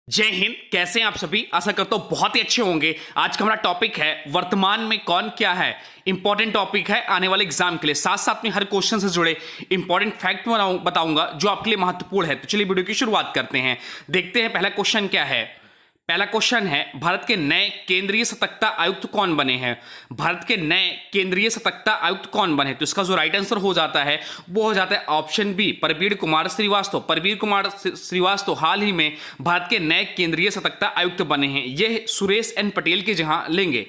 जय हिंद। कैसे हैं आप सभी? आशा करता हूं बहुत ही अच्छे होंगे। आज का हमारा टॉपिक है वर्तमान में कौन क्या है। इंपॉर्टेंट टॉपिक है आने वाले एग्जाम के लिए, साथ साथ में हर क्वेश्चन से जुड़े इंपॉर्टेंट फैक्ट बताऊंगा जो आपके लिए महत्वपूर्ण है। तो चलिए वीडियो की शुरुआत करते हैं। देखते हैं पहला क्वेश्चन क्या है। पहला क्वेश्चन है, भारत के नए केंद्रीय सतर्कता आयुक्त कौन बने हैं? भारत के नए केंद्रीय सतर्कता आयुक्त कौन बने? तो इसका जो राइट आंसर हो जाता है वो हो जाता है ऑप्शन बी, प्रवीण कुमार श्रीवास्तव। प्रवीण कुमार श्रीवास्तव हाल ही में भारत के नए केंद्रीय सतर्कता आयुक्त बने हैं। यह सुरेश एन पटेल के जहां लेंगे।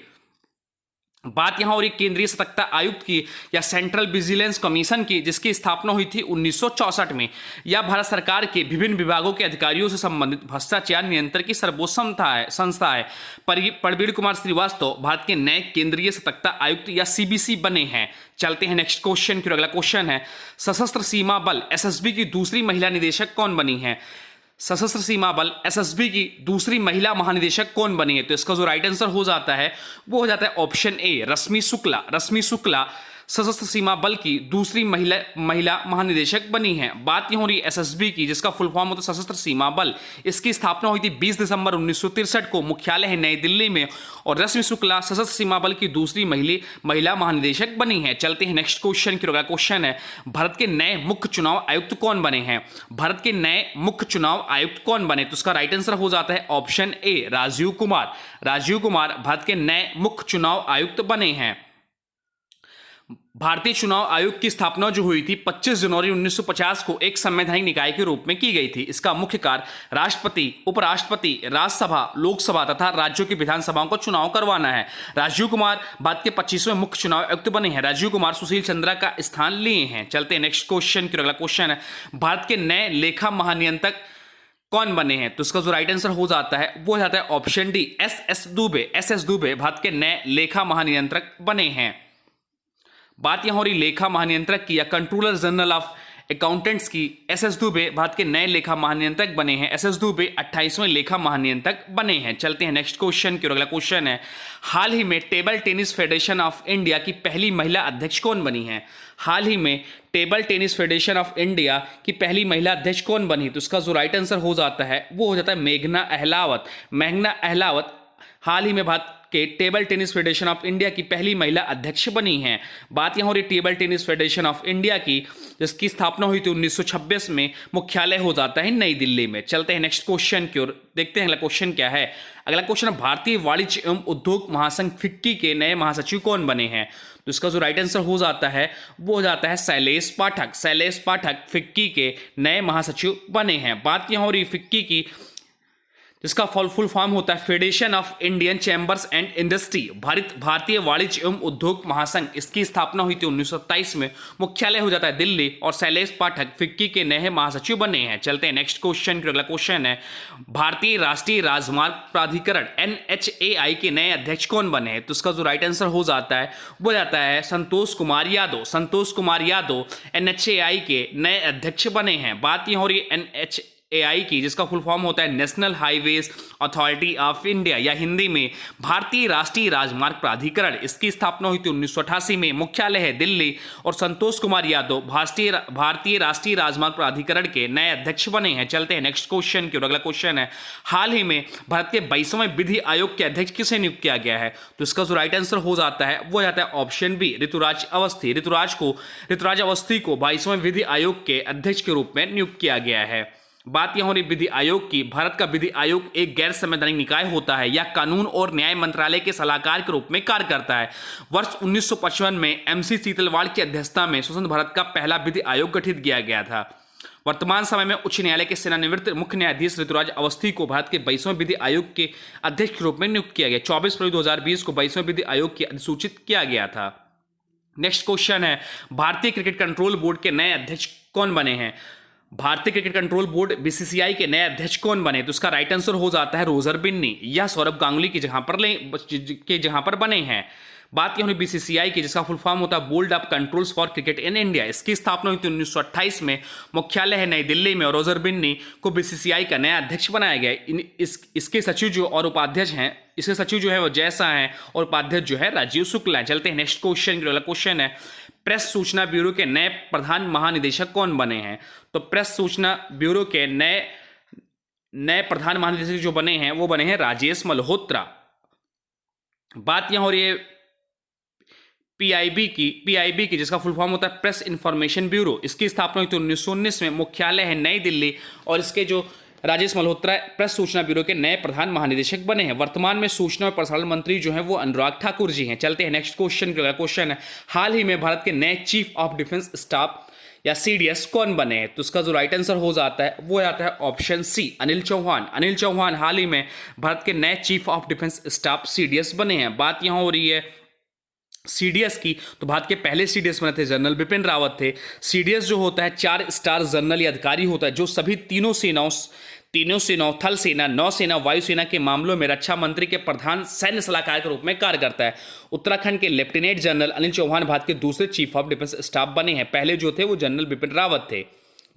बात यहां हो रही केंद्रीय सतर्कता आयुक्त की या सेंट्रल विजिलेंस कमीशन की, जिसकी स्थापना हुई थी 1964 में। यह भारत सरकार के विभिन्न विभागों के अधिकारियों से संबंधित भ्रष्टाचार नियंत्रण की सर्वोच्च संस्था है। प्रवीण कुमार श्रीवास्तव भारत के नए केंद्रीय सतर्कता आयुक्त या सीबीसी बने हैं। चलते हैं नेक्स्ट क्वेश्चन की। अगला क्वेश्चन है, सशस्त्र सीमा बल एसएसबी की दूसरी महिला निदेशक कौन बनी है? सशस्त्र सीमा बल एसएसबी की दूसरी महिला महानिदेशक कौन बनी है? तो इसका जो राइट आंसर हो जाता है वो हो जाता है ऑप्शन ए, रश्मि शुक्ला। रश्मि शुक्ला सशस्त्र सीमा बल की दूसरी महिला महानिदेशक बनी है। बात यहाँ हो रही है एसएसबी की, जिसका फुल फॉर्म होता है सशस्त्र सीमा बल। इसकी स्थापना हुई थी 20 दिसंबर 1963 को। मुख्यालय है नई दिल्ली में। और रश्मि शुक्ला सशस्त्र सीमा बल की दूसरी महिला महानिदेशक बनी है। चलते हैं नेक्स्ट क्वेश्चन की। अगला क्वेश्चन है, भारत के नए मुख्य चुनाव आयुक्त कौन बने हैं? भारत के नए मुख्य चुनाव आयुक्त कौन बने? तो इसका राइट आंसर हो जाता है ऑप्शन ए, राजीव कुमार। राजीव कुमार भारत के नए मुख्य चुनाव आयुक्त बने हैं। भारतीय चुनाव आयोग की स्थापना जो हुई थी 25 जनवरी 1950 को एक संवैधानिक निकाय के रूप में की गई थी। इसका मुख्य कार्य राष्ट्रपति, उपराष्ट्रपति, राज्यसभा, लोकसभा तथा राज्यों की विधानसभाओं को चुनाव करवाना है। राजीव कुमार भारत के 25वें मुख्य चुनाव आयुक्त बने हैं। राजीव कुमार सुशील चंद्रा का स्थान लिए हैं। चलते हैं नेक्स्ट क्वेश्चन की। अगला क्वेश्चन है, भारत के नए लेखा महानियंत्रक कौन बने हैं? तो इसका जो राइट आंसर हो जाता है वो हो जाता है option D, S S Dubey Bharat के नए लेखा महानियंत्रक बने हैं। बात यहां हो रही लेखा महानियंत्रक की या कंट्रोलर जनरल ऑफ अकाउंटेंट्स की। एस दुबे भारत के नए लेखा महानियंत्रक बने हैं। एस दुबे 28वें लेखा महानियंत्रक बने हैं। चलते हैं नेक्स्ट क्वेश्चन की। अगला क्वेश्चन है, हाल ही में table tennis federation of India की पहली महिला अध्यक्ष कौन बनी है? हाल ही में table tennis federation of India की पहली महिला अध्यक्ष कौन बनी? तो इसका जो राइट आंसर हो जाता है वो हो जाता है मेघना अहलावत। मेघना अहलावत हाल ही में भारत के table tennis federation of India की पहली महिला अध्यक्ष बनी हैं। बात यहाँ हो रही table tennis federation of India की, जिसकी स्थापना हुई थी 1926 में। मुख्यालय हो जाता है नई दिल्ली में। चलते हैं नेक्स्ट क्वेश्चन की ओर। देखते हैं अगला क्वेश्चन क्या है। अगला क्वेश्चन है, भारतीय वाणिज्य एवं उद्योग महासंघ फिक्की के नए महासचिव कौन बने हैं? तो इसका जो राइट आंसर हो जाता है वो हो जाता है शैलेश पाठक। शैलेश पाठक फिक्की के नए महासचिव बने हैं। बात यहाँ हो रही फिक्की की, जिसका फुल फॉर्म होता है federation of Indian chambers and industry, भारतीय वाणिज्य एवं उद्योग महासंघ। इसकी स्थापना हुई थी 1927 में। मुख्यालय हो जाता है दिल्ली। और शैलेश पाठक फिक्की के नए महासचिव बने हैं। चलते हैं नेक्स्ट क्वेश्चन की। अगला क्वेश्चन है, भारतीय राष्ट्रीय राजमार्ग प्राधिकरण NHAI के नए अध्यक्ष कौन बने हैं? तो इसका जो राइट आंसर हो जाता है वो जाता है संतोष कुमार यादव। संतोष कुमार यादव NHAI के नए अध्यक्ष बने हैं। बात यहाँ हो रही है NHAI की, जिसका फुल फॉर्म होता है national highways authority of India या हिंदी में भारतीय राष्ट्रीय राजमार्ग प्राधिकरण। इसकी स्थापना हुई थी 1988 में। मुख्यालय है दिल्ली। और संतोष कुमार यादव भारतीय राष्ट्रीय राजमार्ग प्राधिकरण के नए अध्यक्ष बने हैं। चलते हैं नेक्स्ट क्वेश्चन की। अगला क्वेश्चन है, हाल ही में भारत के 22वें विधि आयोग के अध्यक्ष किसे नियुक्त किया गया है? तो इसका जो राइट आंसर हो जाता है वो जाता है ऑप्शन बी, ऋतुराज अवस्थी। ऋतुराज अवस्थी को 22वें विधि आयोग के अध्यक्ष के रूप में नियुक्त किया गया है। बात यह हो रही विधि आयोग की। भारत का विधि आयोग एक गैर संवैधानिक निकाय होता है या कानून और न्याय मंत्रालय के सलाहकार के रूप में कार्य करता है। वर्ष 1955 में MC सीतलवाड़ की अध्यक्षता में स्वतंत्र भारत का पहला विधि आयोग गठित किया गया था। वर्तमान समय में उच्च न्यायालय के सेवानिवृत्त मुख्य न्यायाधीश ऋतुराज अवस्थी को भारत के 22वें विधि आयोग के अध्यक्ष के रूप में नियुक्त किया गया। 24 फरवरी 2020 को 22वें विधि आयोग की अधिसूचित किया गया था। नेक्स्ट क्वेश्चन है, भारतीय क्रिकेट कंट्रोल बोर्ड के नए अध्यक्ष कौन बने हैं? भारतीय क्रिकेट कंट्रोल बोर्ड BCCI के नए अध्यक्ष कौन बने? तो उसका राइट आंसर हो जाता है रोजर बिन्नी। यह सौरभ गांगुली की जहां पर बने हैं। बात यह BCCI की, जिसका फुल फॉर्म होता है board of controls for cricket in India. इसकी स्थापना हुई थी 1928 में। मुख्यालय है नई दिल्ली में। और रोजर बिन्नी को BCCI का नया अध्यक्ष बनाया गया। इसके सचिव जो और उपाध्यक्ष हैं, इसके सचिव जो है वो जैसा है और उपाध्यक्ष जो है राजीव शुक्ला है। चलते हैं नेक्स्ट क्वेश्चन। अगला क्वेश्चन है, प्रेस सूचना ब्यूरो के नए प्रधान महानिदेशक कौन बने हैं? तो प्रेस सूचना ब्यूरो के नए नए प्रधान महानिदेशक जो बने हैं वो बने हैं राजेश मल्होत्रा। बात यहां हो रही है पीआईबी की जिसका फुल फॉर्म होता है प्रेस इंफॉर्मेशन ब्यूरो। इसकी स्थापना हुई थी 1919 में, मुख्यालय है नई दिल्ली, और इसके जो राजेश मल्होत्रा प्रेस सूचना ब्यूरो के नए प्रधान महानिदेशक बने हैं। वर्तमान में सूचना और प्रसारण मंत्री जो हैं वो अनुराग ठाकुर जी हैं। चलते हैं नेक्स्ट क्वेश्चन के। क्वेश्चन है हाल ही में भारत के नए चीफ ऑफ डिफेंस स्टाफ या सीडीएस कौन बने हैं? तो इसका जो राइट आंसर हो जाता है वो आता है ऑप्शन सी, अनिल चौहान। अनिल चौहान हाल ही में भारत के नए chief of defence staff CDS बने हैं। बात यहां हो रही है सीडीएस की, तो भारत के पहले सीडीएस बने थे जनरल बिपिन रावत थे। सीडीएस जो होता है 4 स्टार जनरल या अधिकारी होता है जो सभी तीनों सेनाओं थल सेना, नौसेना, वायुसेना के मामलों में रक्षा मंत्री के प्रधान सैन्य सलाहकार के रूप में कार्य करता है। उत्तराखंड के लेफ्टिनेंट जनरल अनिल चौहान भारत के दूसरे चीफ ऑफ डिफेंस स्टाफ बने हैं। पहले जो थे वो जनरल बिपिन रावत थे।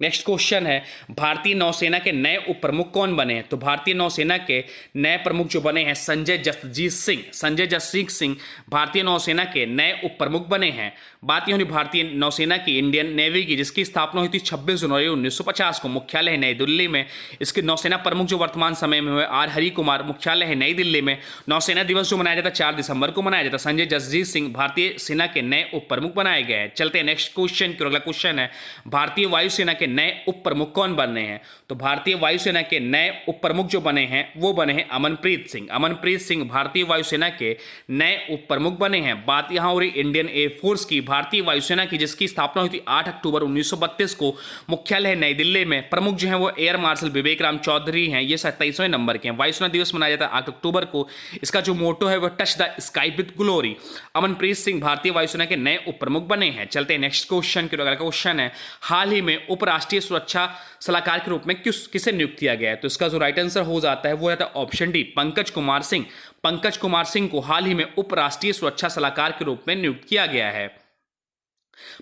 नेक्स्ट क्वेश्चन है भारतीय नौसेना के नए उप प्रमुख कौन बने हैं? तो भारतीय नौसेना के नए प्रमुख जो बने हैं संजय जसजीत सिंह भारतीय नौसेना के नए उप प्रमुख बने हैं। बात यह भारतीय नौसेना की इंडियन नेवी की जिसकी स्थापना हुई थी 26 जनवरी 1950 को, मुख्यालय है नई दिल्ली में। इसके नौसेना प्रमुख जो वर्तमान समय में हुए आर हरि कुमार, मुख्यालय है नई दिल्ली में। नौसेना दिवस जो मनाया जाता है 4 दिसंबर को मनाया जाता है। संजय जसजीत सिंह भारतीय सेना के नए उप प्रमुख बनाए गए हैं। चलते हैं नेक्स्ट क्वेश्चन की। अगला क्वेश्चन है भारतीय वायुसेना के नए उप प्रमुख कौन बने हैं? तो भारतीय वायुसेना के नए उप प्रमुख जो बने हैं वो बने हैं अमनप्रीत सिंह भारतीय वायुसेना के नए उप प्रमुख बने हैं। बात यहां हो रही इंडियन एयरफोर्स की, भारतीय वायुसेना की जिसकी स्थापना हुई थी 8 अक्टूबर 1932 को, मुख्यालय है नई दिल्ली में। प्रमुख जो है वो एयर मार्शल विवेक राम चौधरी हैं, ये 27वें नंबर के हैं। वायुसेना दिवस मनाया जाता है 8 अक्टूबर को। इसका जो मोटो है वो touch the sky with glory. Amanpreet Singh भारतीय वायुसेना के नए उप प्रमुख बने हैं। चलते हैं नेक्स्ट क्वेश्चन की। अगला क्वेश्चन है हाल ही में उपराष्ट्रीय सुरक्षा सलाहकार के रूप में किसे नियुक्त किया गया है? तो इसका जो राइट आंसर हो जाता है वो रहता है ऑप्शन डी, पंकज कुमार सिंह को हाल ही में उपराष्ट्रीय सुरक्षा सलाहकार के रूप में नियुक्त किया गया है।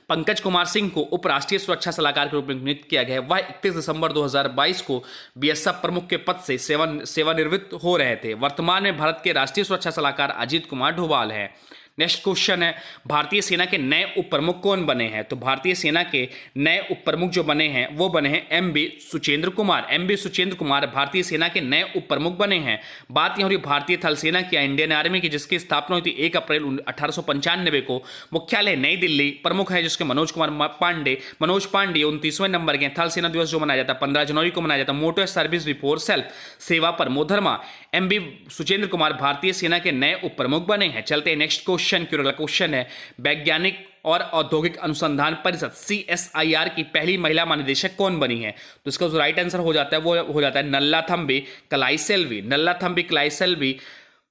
पंकज कुमार सिंह को उपराष्ट्रीय सुरक्षा सलाहकार के रूप में नियुक्त किया गया है। वह 31 दिसंबर 2022 को बीएसएफ प्रमुख के पद से सेवानिवृत्त हो रहे थे। वर्तमान में भारत के राष्ट्रीय सुरक्षा सलाहकार अजीत कुमार डोभाल है। नेक्स्ट क्वेश्चन है भारतीय सेना के नए उप प्रमुख कौन बने हैं? तो भारतीय सेना के नए उप प्रमुख जो बने हैं वो बने हैं एमबी सुचेंद्र कुमार भारतीय सेना के नए उप प्रमुख बने हैं। बात यह हो रही भारतीय थल सेना की इंडियन आर्मी की जिसकी स्थापना हुई थी 1 अप्रैल 1895 को, मुख्यालय नई दिल्ली। प्रमुख है जिसके मनोज पांडे 29वें नंबर के। थल सेना दिवस जो मनाया जाता है 15 जनवरी को मनाया जाता है। मोटो है सर्विस बिफोर सेल्फ, सेवा परमो धर्मा। एमबी सुचेंद्र कुमार भारतीय सेना के नए उप प्रमुख बने हैं। चलते हैं नेक्स्ट क्वेश्चन की। अगला क्वेश्चन है वैज्ञानिक और औद्योगिक अनुसंधान परिषद CSIR की पहली महिला महानिदेशक कौन बनी है? तो इसका जो राइट आंसर हो जाता है वो हो जाता है नल्लाथम्बी कलाईसेल्वी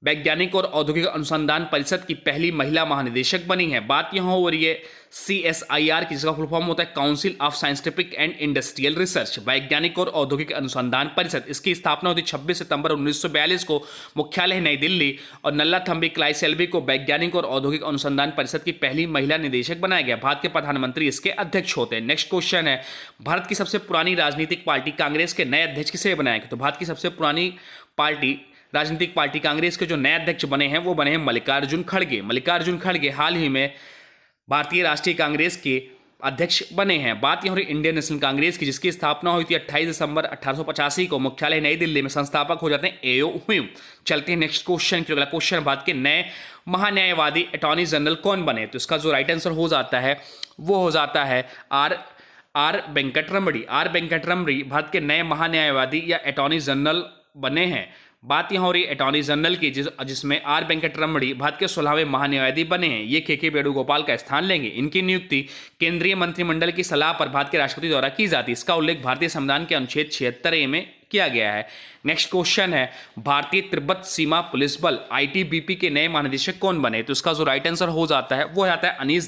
वैज्ञानिक और औद्योगिक अनुसंधान परिषद की पहली महिला महानिदेशक बनी है। बात यहां हो रही है CSIR की जिसका फुल फॉर्म होता है council of scientific and industrial research, वैज्ञानिक और औद्योगिक अनुसंधान परिषद। इसकी स्थापना हुई 26 सितंबर 1942 को, मुख्यालय है नई दिल्ली। और नल्लाथम्बी कलाईसेल्वी को वैज्ञानिक और औद्योगिक अनुसंधान परिषद की पहली महिला निदेशक बनाया गया। भारत के प्रधानमंत्री इसके अध्यक्ष होते हैं। नेक्स्ट क्वेश्चन है भारत की सबसे पुरानी राजनीतिक पार्टी कांग्रेस के नए अध्यक्ष किसे बनाया गया? तो भारत की सबसे पुरानी राजनीतिक पार्टी कांग्रेस के जो नए अध्यक्ष बने हैं वो बने हैं मल्लिकार्जुन खड़गे हाल ही में भारतीय राष्ट्रीय कांग्रेस के अध्यक्ष बने हैं। बात यहाँ इंडियन नेशनल कांग्रेस की जिसकी स्थापना हुई थी 28 दिसंबर 1885 को, मुख्यालय नई दिल्ली में। संस्थापक हो जाते हैं एओ हुयूम। चलते हैं नेक्स्ट क्वेश्चन की। अगला क्वेश्चन भारत के नए महान्यायवादी अटॉर्नी जनरल कौन बने? तो इसका जो राइट आंसर हो जाता है वो हो जाता है आर वेंकटरमणी भारत के नए महान्यायवादी या अटॉर्नी जनरल बने हैं। बात यहाँ हो रही है अटॉर्नी जनरल की जिसमें आर वेंकटरमणी भारत के 16वें महान्यायवादी बने हैं। ये के वेणुगोपाल का स्थान लेंगे। इनकी नियुक्ति केंद्रीय मंत्रिमंडल की सलाह पर भारत के राष्ट्रपति द्वारा की जाती है। इसका उल्लेख भारतीय संविधान के अनुच्छेद 76A में किया गया है। नेक्स्ट क्वेश्चन है भारतीय तिब्बत सीमा पुलिस बल ITBP के नए महानिदेशक कौन बने? तो इसका जो राइट आंसर हो जाता है वो आता है अनीश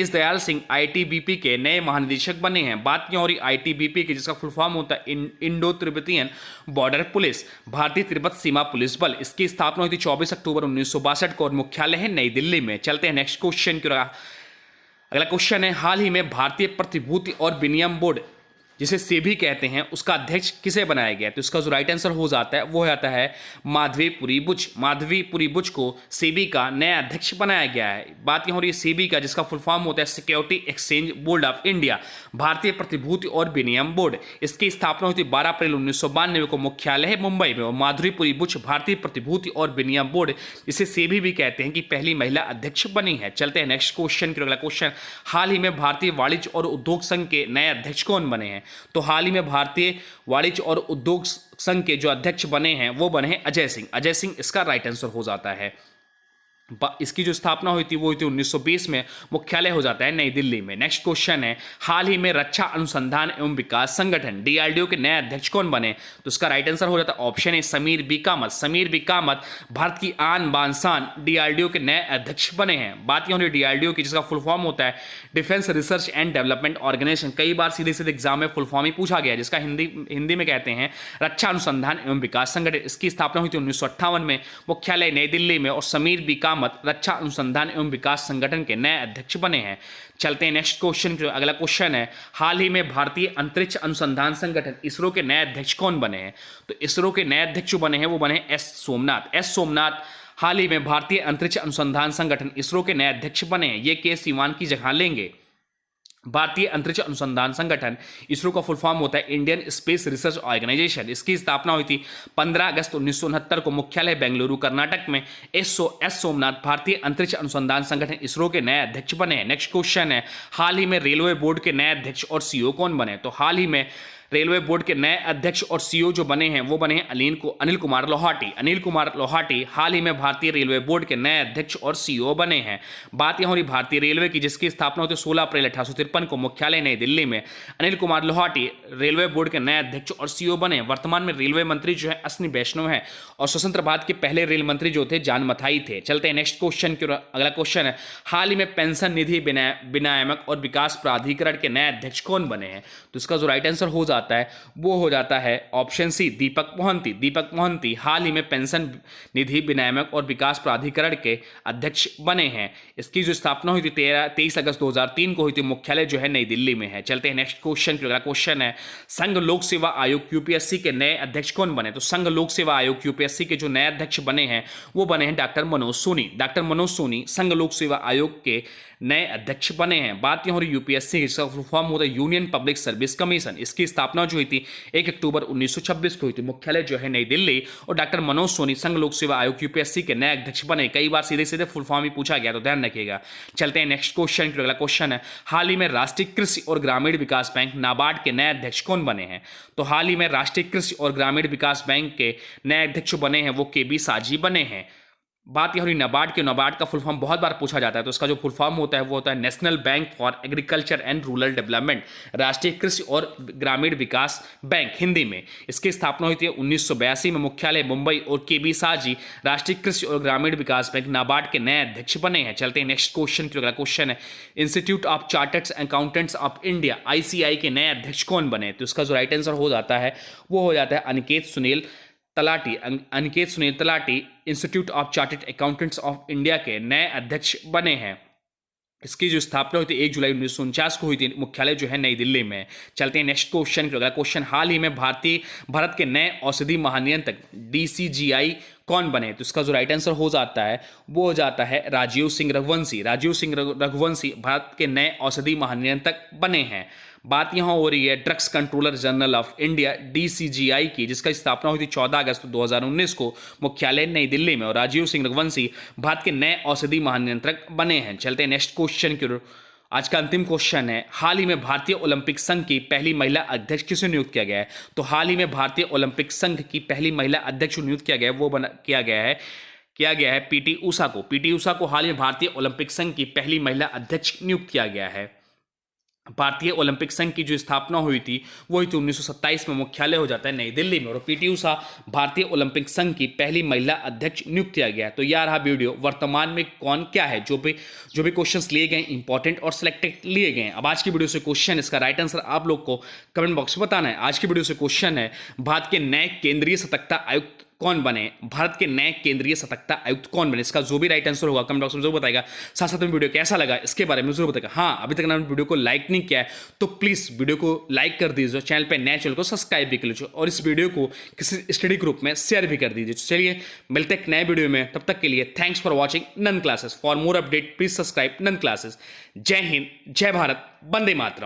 दयाल सिंह ITBP के नए महानिदेशक बने हैं। बात यहाँ हो रही ITBP की जिसका फुल फॉर्म होता है इंडो तिब्बतियन बॉर्डर पुलिस, भारतीय तिब्बत सीमा पुलिस बल। इसकी स्थापना हुई थी 24 अक्टूबर 1962 को और मुख्यालय है नई दिल्ली में। चलते हैं नेक्स्ट क्वेश्चन की। अगला क्वेश्चन है हाल ही में भारतीय प्रतिभूति और विनिमय बोर्ड जिसे सेबी कहते हैं, उसका अध्यक्ष किसे बनाया गया? तो इसका जो राइट आंसर हो जाता है वो हो जाता है माधवीपुरी बुच। माधवीपुरी बुच को सेबी का नया अध्यक्ष बनाया गया है। बात यहाँ हो रही है सेबी का, जिसका फुल फॉर्म होता है security exchange board of India, भारतीय प्रतिभूति और विनिमय बोर्ड। इसकी स्थापना हुई थी 12 अप्रैल 1992 को। मुख्यालय है मुंबई में। और माधुरीपुरी बुच भारतीय प्रतिभूति और विनिमय बोर्ड, जिसे सेबी भी कहते हैं, कि पहली महिला अध्यक्ष बनी है। चलते हैं नेक्स्ट क्वेश्चन की। अगला क्वेश्चन, हाल ही में भारतीय वाणिज्य और उद्योग संघ के नए अध्यक्ष कौन बने हैं? तो हाल ही में भारतीय वाणिज्य और उद्योग संघ के जो अध्यक्ष बने हैं वो बने हैं अजय सिंह। अजय सिंह इसका राइट आंसर हो जाता है। इसकी जो स्थापना हुई थी वो हुई थी 1920 में। मुख्यालय हो जाता है नई दिल्ली में। नेक्स्ट क्वेश्चन है, हाल ही में रक्षा अनुसंधान एवं विकास संगठन डीआरडीओ के नए अध्यक्ष कौन बने? तो इसका राइट आंसर हो जाता है option A Sameer B Kamat. Sameer B Kamat Bharat की आन बान शान डीआरडीओ के नए अध्यक्ष बने हैं। बात यह हो रही डीआरडीओ की, जिसका फुल फॉर्म होता है defence research and development organisation. कई बार सीधे सीधे एग्जाम में फुल फॉर्म ही पूछा गया, जिसका हिंदी में कहते हैं रक्षा अनुसंधान एवं विकास संगठन। इसकी स्थापना हुई थी 1958 में। मुख्यालय नई दिल्ली में। और समीर बी कामत रक्षा अनुसंधान एवं विकास संगठन के नए अध्यक्ष बने हैं। चलते हैं नेक्स्ट क्वेश्चन की। अगला क्वेश्चन है, हाल ही में भारतीय अंतरिक्ष अनुसंधान संगठन इसरो के नए अध्यक्ष कौन बने हैं? तो इसरो के नए अध्यक्ष जो बने हैं वो बने एस सोमनाथ। एस सोमनाथ हाल ही में भारतीय अंतरिक्ष अनुसंधान संगठन इसरो के नए अध्यक्ष बने हैं। ये के सिवान की जगह लेंगे। भारतीय अंतरिक्ष अनुसंधान संगठन इसरो का फुल फॉर्म होता है इंडियन स्पेस रिसर्च ऑर्गेनाइजेशन। इसकी स्थापना हुई थी 15 अगस्त 1969 को। मुख्यालय बेंगलुरु कर्नाटक में। एस सोमनाथ भारतीय अंतरिक्ष अनुसंधान संगठन इसरो के नए अध्यक्ष बने हैं। नेक्स्ट क्वेश्चन है, हाल ही में रेलवे बोर्ड के नए अध्यक्ष और सीईओ कौन बने? तो हाल ही में रेलवे बोर्ड के नए अध्यक्ष और सीईओ जो बने हैं वो बने हैं अनिल कुमार लोहाटी। अनिल कुमार लोहाटी हाल ही में भारतीय रेलवे बोर्ड के नए अध्यक्ष और सीईओ बने हैं। बात यहाँ हो रही भारतीय रेलवे की, जिसकी स्थापना होती है 16 अप्रैल 1853 को। मुख्यालय नई दिल्ली में। अनिल कुमार लोहाटी रेलवे बोर्ड के नए अध्यक्ष और सीईओ बने। वर्तमान में रेलवे मंत्री जो है अश्विनी वैष्णव है। और स्वतंत्र भारत के पहले रेल मंत्री जो थे जान मथाई थे। चलते हैं नेक्स्ट क्वेश्चन की। अगला क्वेश्चन है, हाल ही में पेंशन निधि विनियामक और विकास प्राधिकरण के नए अध्यक्ष कौन बने हैं? तो इसका जो राइट आंसर हो जाता है वो हो जाता है ऑप्शन सी दीपक मोहंती। दीपक मोहंती हाल ही में पेंशन निधि विनियामक और विकास प्राधिकरण के अध्यक्ष बने हैं। इसकी जो स्थापना हुई थी 23 अगस्त 2003 को हुई थी। मुख्यालय जो है नई दिल्ली में है। चलते हैं नेक्स्ट क्वेश्चन की। अगला क्वेश्चन है, संघ लोक सेवा आयोग यूपीएससी के नए अध्यक्ष कौन बने? तो संघ लोक सेवा आयोग यूपीएससी के जो नए अध्यक्ष बने हैं वो बने हैं डॉक्टर मनोज सोनी। डॉक्टर मनोज सोनी संघ लोक सेवा आयोग के नए अध्यक्ष बने हैं। बात यहाँ हो रही यूपीएससी, जिसका फुल फॉर्म होता है यूनियन पब्लिक सर्विस कमीशन। इसकी स्थापना जो हुई थी 1 अक्टूबर 1926 को हुई थी। मुख्यालय जो है नई दिल्ली। और डॉक्टर मनोज सोनी संघ लोक सेवा आयोग यूपीएससी के नए अध्यक्ष बने। कई बार सीधे सीधे फुल फॉर्म ही पूछा गया, तो ध्यान रखिएगा। चलते हैं नेक्स्ट क्वेश्चन की। अगला क्वेश्चन है, हाल ही में राष्ट्रीय कृषि और ग्रामीण विकास बैंक नाबार्ड के नए अध्यक्ष कौन बने हैं? तो हाल ही में राष्ट्रीय कृषि और ग्रामीण विकास बैंक के नए अध्यक्ष बने हैं वो के बी साजी बने हैं। बात यह हो रही नाबार्ड के। नाबार्ड का फुल फॉर्म बहुत बार पूछा जाता है, तो इसका जो फुल फॉर्म होता है वो होता है national bank for agriculture and rural development. राष्ट्रीय कृषि और ग्रामीण विकास बैंक हिंदी में। इसकी स्थापना हुई थी 1982 में। मुख्यालय मुंबई। और के बी साजी राष्ट्रीय कृषि और ग्रामीण विकास बैंक नाबार्ड के नए अध्यक्ष बने हैं। चलते हैं नेक्स्ट क्वेश्चन की। अगला क्वेश्चन है, institute of chartered accountants of India ICAI के नए अध्यक्ष कौन बने? तो इसका जो राइट आंसर हो जाता है वो हो जाता है Aniket Sunil talati institute of chartered accountants of India के नए अध्यक्ष बने हैं। इसकी जो स्थापना हुई थी 1 जुलाई 1949 को हुई थी। मुख्यालय जो है नई दिल्ली में। चलते हैं नेक्स्ट क्वेश्चन की। अगला क्वेश्चन, हाल ही में भारत के नए औषधि महानियंत्रक DCGI कौन बने? तो इसका जो राइट आंसर हो जाता है वो हो जाता है राजीव सिंह रघुवंशी। राजीव सिंह रघुवंशी भारत के नए औषधि महानियंत्रक बने हैं। बात यहाँ हो रही है drugs controller general of India DCGI की, जिसका स्थापना हुई थी 14 अगस्त 2019 को। मुख्यालय नई दिल्ली में। और राजीव सिंह रघुवंशी भारत के नए औषधि महानियंत्रक बने हैं। चलते हैं नेक्स्ट क्वेश्चन की। आज का अंतिम क्वेश्चन है, हाल ही में भारतीय ओलंपिक संघ की पहली महिला अध्यक्ष किसे नियुक्त किया गया है? तो हाल ही में भारतीय ओलंपिक संघ की पहली महिला अध्यक्ष नियुक्त किया गया है वो किया गया है PT ऊषा को। PT ऊषा को हाल ही में भारतीय ओलंपिक संघ की पहली महिला अध्यक्ष नियुक्त किया गया है। भारतीय ओलंपिक संघ की जो स्थापना हुई थी वो हुई थी 1927 में। मुख्यालय हो जाता है नई दिल्ली में। और PT ऊषा भारतीय ओलंपिक संघ की पहली महिला अध्यक्ष नियुक्त किया गया है। तो यार रहा वीडियो, वर्तमान में कौन क्या है, जो भी क्वेश्चंस लिए गए इंपॉर्टेंट और सिलेक्टेड लिए गए। अब आज की वीडियो से क्वेश्चन, इसका राइट आंसर आप लोग को कमेंट बॉक्स में बताना है। आज की वीडियो से क्वेश्चन है, भारत के नए केंद्रीय सतर्कता आयुक्त कौन बने, भारत के नए केंद्रीय सतर्कता आयुक्त कौन बने? इसका जो भी राइट आंसर होगा कमेंट बॉक्स में जरूर बताएगा। साथ साथ में वीडियो कैसा लगा इसके बारे में जरूर बताएगा। हाँ, अभी तक आपने वीडियो को लाइक नहीं किया है तो प्लीज वीडियो को लाइक कर दीजिए, चैनल पे नए चैनल को सब्सक्राइब भी कर लीजिए और इस वीडियो को किसी स्टडी ग्रुप में शेयर भी कर दीजिए। चलिए मिलते हैं एक नए वीडियो में, तब तक के लिए thanks for watching none classes. For more update please subscribe none classes. Jai Hind, जय भारत, वंदे मातरम।